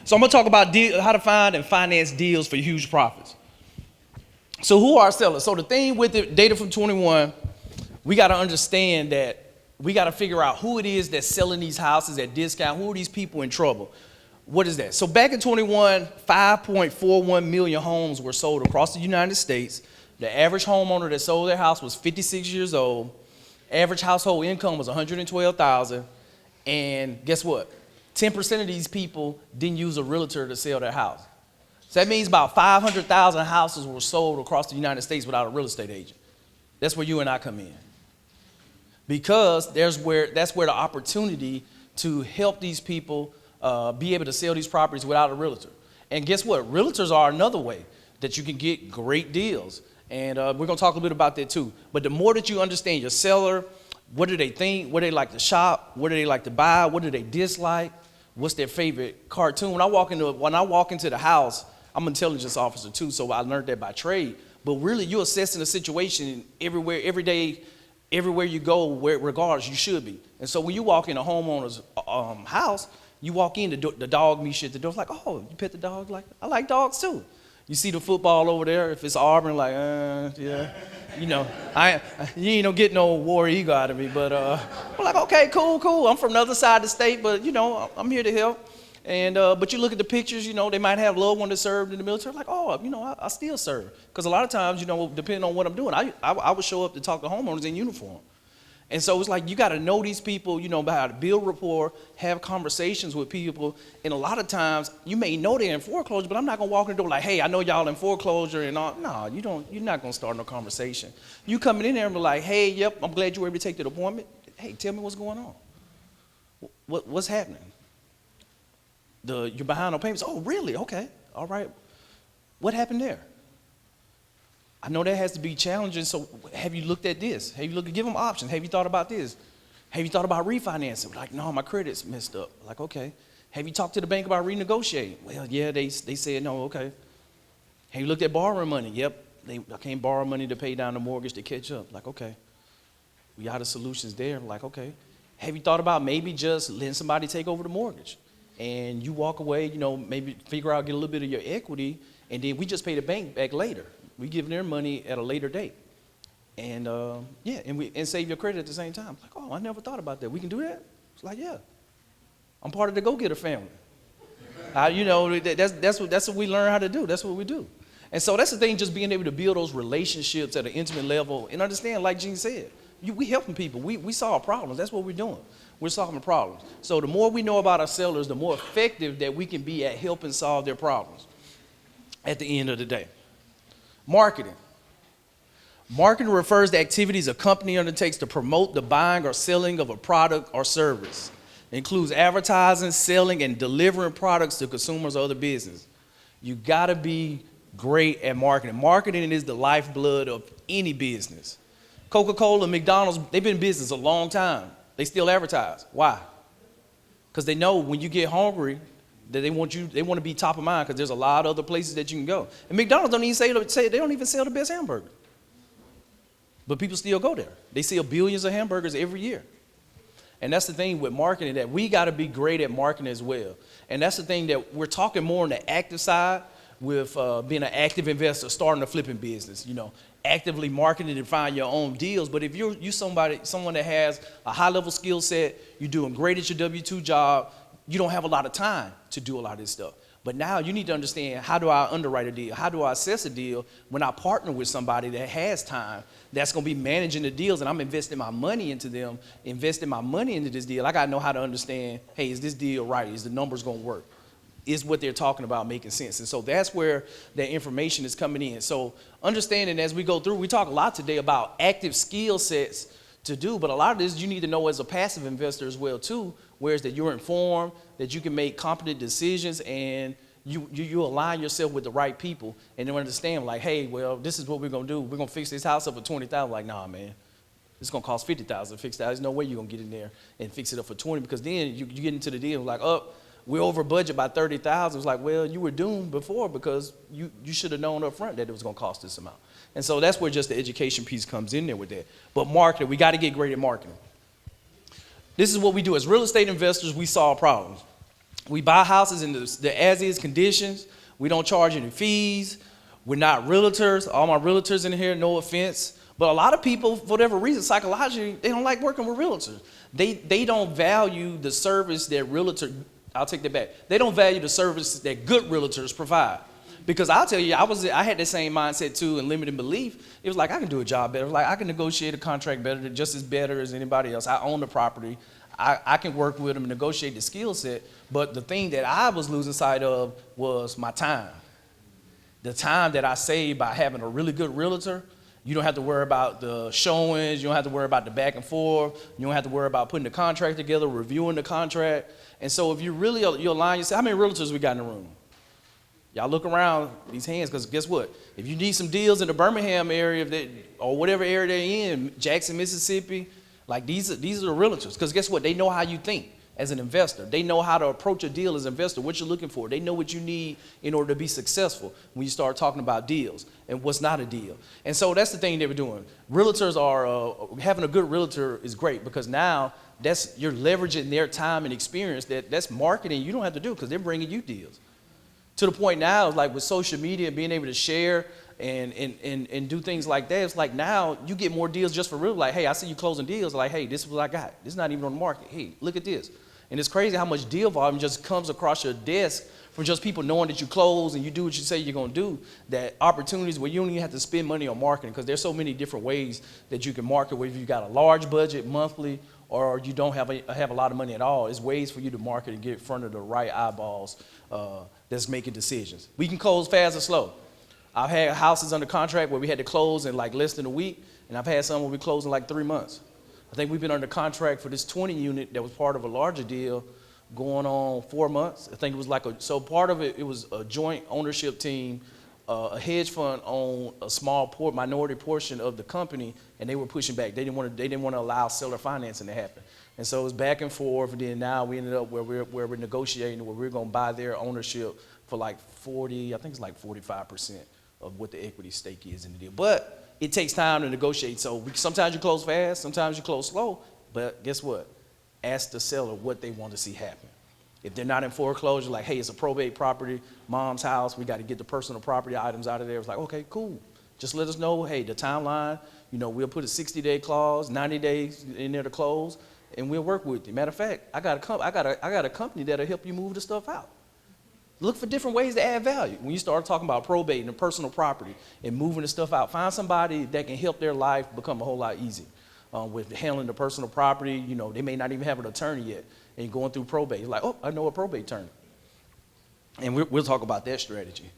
So I'm going to talk about how to find and finance deals for huge profits. So who are sellers? So the thing with the data from 21, we got to understand that we got to figure out who it is that's selling these houses at discount. Who are these people in trouble? What is that? So back in 21, 5.41 million homes were sold across the United States. The average homeowner that sold their house was 56 years old. Average household income was $112,000. And guess what? 10% of these people didn't use a realtor to sell their house. So that means about 500,000 houses were sold across the United States without a real estate agent. That's where you and I come in. Because that's where the opportunity to help these people be able to sell these properties without a realtor. And guess what? Realtors are another way that you can get great deals. And we're going to talk a little bit about that too. But the more that you understand your seller, what do they think, what do they like to shop, what do they like to buy, what do they dislike, what's their favorite cartoon. When I walk into the house, I'm an intelligence officer too, so I learned that by trade. But really, you're assessing the situation everywhere, every day, everywhere you go, regardless, you should be. And so when you walk in a homeowner's house, you walk in, the dog meets you at the door. It's like, oh, you pet the dog? Like, I like dogs too. You see the football over there. If it's Auburn, like, yeah. You know, you ain't getting no war ego out of me. But we're like, okay, cool. I'm from the other side of the state, but, I'm here to help. And but you look at the pictures, they might have loved one that served in the military. Like, oh, I still serve. Because a lot of times, depending on what I'm doing, I would show up to talk to homeowners in uniform. And so it's like you got to know these people, about how to build rapport, have conversations with people. And a lot of times you may know they're in foreclosure, but I'm not going to walk in the door like, hey, I know y'all in foreclosure and all. No, you're not going to start no conversation. You coming in there and be like, hey, yep, I'm glad you were able to take the appointment. Hey, tell me what's going on. What's happening? You're behind on payments. Oh, really? Okay. All right. What happened there? I know that has to be challenging, so have you looked at this? Give them options. Have you thought about this? Have you thought about refinancing? Like, no, my credit's messed up. Like, okay. Have you talked to the bank about renegotiating? Well, yeah, they said no, okay. Have you looked at borrowing money? Yep, I can't borrow money to pay down the mortgage to catch up. Like, okay. We got the solutions there. Like, okay. Have you thought about maybe just letting somebody take over the mortgage? And you walk away, maybe figure out, get a little bit of your equity, and then we just pay the bank back later. We give their money at a later date. And and save your credit at the same time. Like, oh, I never thought about that. We can do that? It's like, yeah. I'm part of the go-getter family. That's what we learn how to do. That's what we do. And so that's the thing, just being able to build those relationships at an intimate level and understand, like Gene said, we helping people. We solve problems. That's what we're doing. We're solving problems. So the more we know about our sellers, the more effective that we can be at helping solve their problems at the end of the day. Marketing. Marketing refers to activities a company undertakes to promote the buying or selling of a product or service. It includes advertising, selling, and delivering products to consumers or other business. You got to be great at marketing. Marketing is the lifeblood of any business. Coca-Cola, McDonald's, they've been in business a long time. They still advertise. Why? Because they know when you get hungry, that they want to be top of mind because there's a lot of other places that you can go. And McDonald's don't even say they don't even sell the best hamburger. But people still go there. They sell billions of hamburgers every year. And that's the thing with marketing, that we got to be great at marketing as well. And that's the thing that we're talking more on the active side with being an active investor, starting a flipping business, actively marketing to find your own deals. But if you're someone that has a high level skill set, you're doing great at your W-2 job, you don't have a lot of time to do a lot of this stuff. But now you need to understand, how do I underwrite a deal? How do I assess a deal when I partner with somebody that has time, that's going to be managing the deals, and I'm investing my money into them, investing my money into this deal? I got to know how to understand, hey, is this deal right? Is the numbers going to work? Is what they're talking about making sense? And so that's where that information is coming in. So understanding as we go through, we talk a lot today about active skill sets to do, but a lot of this you need to know as a passive investor as well too, whereas that you're informed, that you can make competent decisions, and you align yourself with the right people, and then understand like, hey, well, this is what we're gonna do. We're gonna fix this house up for $20,000. Like, nah, man, it's gonna cost $50,000 to fix that. There's no way you're gonna get in there and fix it up for $20,000, because then you get into the deal like, oh, we're over budget by $30,000. It's like, well, you were doomed before because you should have known up front that it was gonna cost this amount. And so that's where just the education piece comes in there with that. But marketing, we got to get great at marketing. This is what we do as real estate investors. We solve problems. We buy houses in the as-is conditions. We don't charge any fees. We're not realtors. All my realtors in here, no offense. But a lot of people, for whatever reason, psychologically, they don't like working with realtors. They don't value the service that I'll take that back. They don't value the service that good realtors provide. Because I'll tell you, I had the same mindset too and limited belief. It was like, I can do a job better. Like, I can negotiate a contract better, just as better as anybody else. I own the property. I can work with them and negotiate the skill set. But the thing that I was losing sight of was my time. The time that I saved by having a really good realtor. You don't have to worry about the showings. You don't have to worry about the back and forth. You don't have to worry about putting the contract together, reviewing the contract. And so if you really, you align yourself, how many realtors we got in the room? Y'all look around these hands, because guess what? If you need some deals in the Birmingham area or whatever area they're in, Jackson, Mississippi, like these are the realtors. Because guess what? They know how you think as an investor. They know how to approach a deal as an investor, what you're looking for. They know what you need in order to be successful when you start talking about deals and what's not a deal. And so that's the thing they were doing. Realtors are, having a good realtor is great, because now you're leveraging their time and experience. That's marketing you don't have to do, because they're bringing you deals. To the point now, like with social media and being able to share and do things like that, it's like now you get more deals just for real. Like, hey, I see you closing deals. Like, hey, this is what I got. This is not even on the market. Hey, look at this. And it's crazy how much deal volume just comes across your desk from just people knowing that you close and you do what you say you're going to do. That opportunities where you don't even have to spend money on marketing, because there's so many different ways that you can market, whether you got a large budget monthly or you don't have a lot of money at all. It's ways for you to market and get in front of the right eyeballs that's making decisions. We can close fast or slow. I've had houses under contract where we had to close in like less than a week, and I've had some where we closed in like 3 months. I think we've been under contract for this 20 unit that was part of a larger deal going on 4 months. I think it was so part of it was a joint ownership team. A hedge fund owned a small minority portion of the company, and they were pushing back. They didn't want to allow seller financing to happen. And so it was back and forth, and then now we ended up where we're negotiating, where we're going to buy their ownership for like 45% of what the equity stake is in the deal. But it takes time to negotiate. So sometimes you close fast, sometimes you close slow, but guess what? Ask the seller what they want to see happen. If they're not in foreclosure, like, hey, it's a probate property, mom's house, we got to get the personal property items out of there. It's like, okay, cool. Just let us know, hey, the timeline, we'll put a 60-day clause, 90 days in there to close, and we'll work with you. Matter of fact, I got a company that'll help you move the stuff out. Look for different ways to add value. When you start talking about probate and personal property and moving the stuff out, find somebody that can help their life become a whole lot easier. With handling the personal property, they may not even have an attorney yet, and going through probate. You're like, oh, I know a probate attorney. And we'll talk about that strategy.